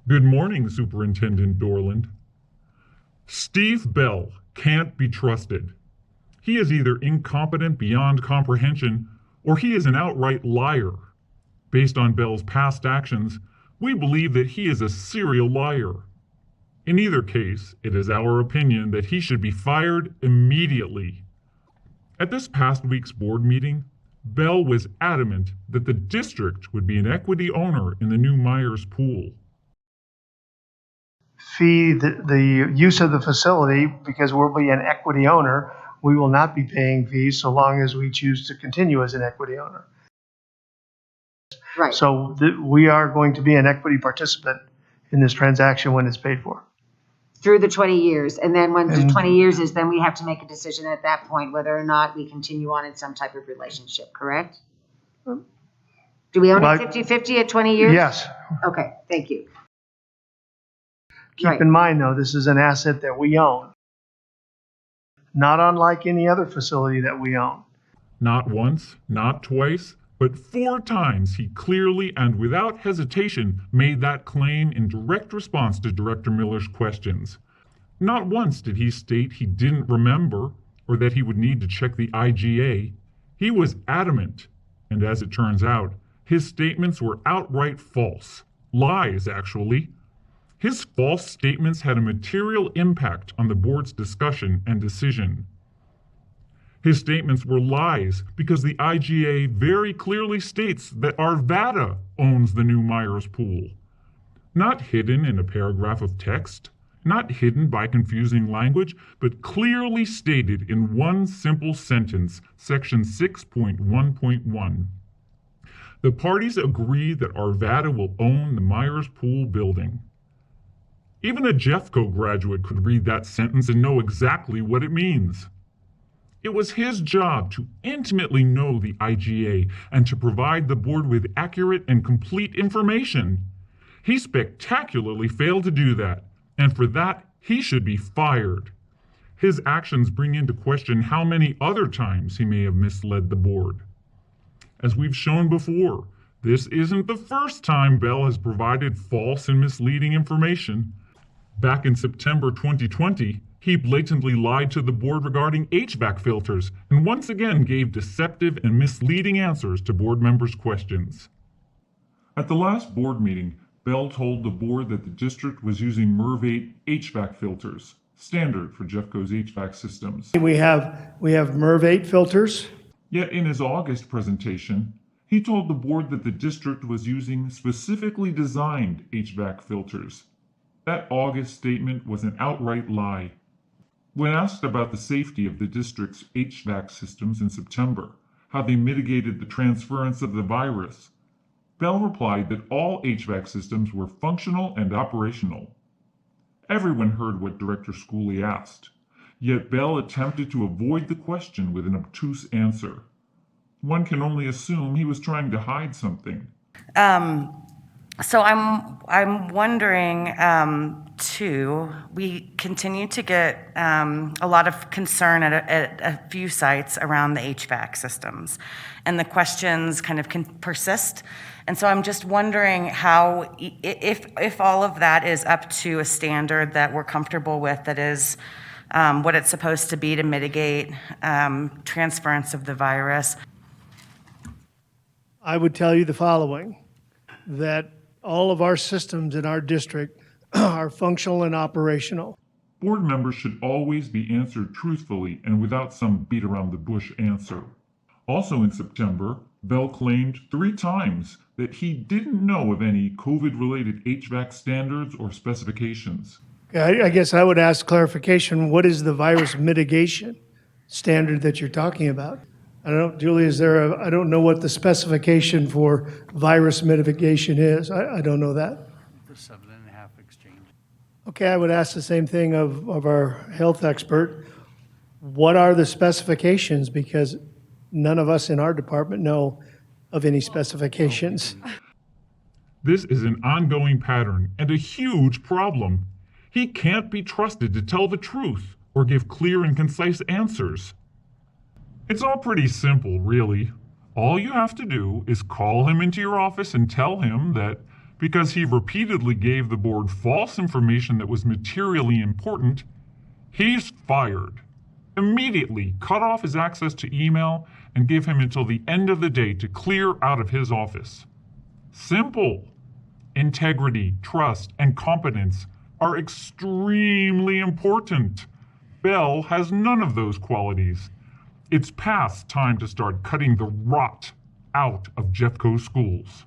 Good morning, Superintendent Dorland. Steve Bell can't be trusted. He is either incompetent beyond comprehension or he is an outright liar. Based on Bell's past actions, we believe that he is a serial liar. In either case, it is our opinion that he should be fired immediately. At this past week's board meeting, Bell was adamant that the district would be an equity owner in the new Meyers pool. Fee the use of the facility because we'll be an equity owner. We will not be paying fees so long as we choose to continue as an equity owner. Right. So we are going to be an equity participant in this transaction when it's paid for. Through the 20 years. And then when the And- 20 years is, then we have to make a decision at that point whether or not we continue on in some type of relationship, correct? Do we own it 50-50 at 20 years? Yes. Okay, thank you. Keep Right. in mind, though, this is an asset that we own, not unlike any other facility that we own. Not once, not twice, but 4 times he clearly and without hesitation made that claim in direct response to Director Miller's questions. Not once did he state he didn't remember or that he would need to check the IGA. He was adamant, and as it turns out, his statements were outright false. Lies, actually. His false statements had a material impact on the board's discussion and decision. His statements were lies because the IGA very clearly states that Arvada owns the new Meyers pool. Not hidden in a paragraph of text, not hidden by confusing language, but clearly stated in one simple sentence, section 6.1.1. The parties agree that Arvada will own the Meyers pool building. Even a Jeffco graduate could read that sentence and know exactly what it means. It was his job to intimately know the IGA and to provide the board with accurate and complete information. He spectacularly failed to do that, and for that, he should be fired. His actions bring into question how many other times he may have misled the board. As we've shown before, this isn't the first time Bell has provided false and misleading information. Back in September 2020, he blatantly lied to the board regarding HVAC filters and once again gave deceptive and misleading answers to board members' questions. At the last board meeting, Bell told the board that the district was using MERV 8 HVAC filters, standard for Jeffco's HVAC systems. We have MERV 8 filters. Yet in his August presentation, he told the board that the district was using specifically designed HVAC filters. That August statement was an outright lie. When asked about the safety of the district's HVAC systems in September, how they mitigated the transference of the virus, Bell replied that all HVAC systems were functional and operational. Everyone heard what Director Schooley asked, yet Bell attempted to avoid the question with an obtuse answer. One can only assume he was trying to hide something. So I'm wondering, too, we continue to get a lot of concern at a few sites around the HVAC systems, and the questions kind of can persist. And so I'm just wondering how, if all of that is up to a standard that we're comfortable with, that is what it's supposed to be to mitigate transference of the virus. I would tell you the following, that all of our systems in our district are functional and operational. Board members should always be answered truthfully and without some beat-around-the-bush answer. Also in September, Bell claimed 3 times that he didn't know of any COVID-related HVAC standards or specifications. I guess I would ask clarification, what is the virus mitigation standard that you're talking about? I don't know, Julie, I don't know what the specification for virus mitigation is. I don't know that. The 7.5 exchange. Okay, I would ask the same thing of our health expert. What are the specifications? Because none of us in our department know of any specifications. This is an ongoing pattern and a huge problem. He can't be trusted to tell the truth or give clear and concise answers. It's all pretty simple, really. All you have to do is call him into your office and tell him that Because he repeatedly gave the board false information that was materially important, he's fired. Immediately cut off his access to email and give him until the end of the day to clear out of his office. Simple. Integrity, trust, and competence are extremely important. Bell has none of those qualities. It's past time to start cutting the rot out of Jeffco schools.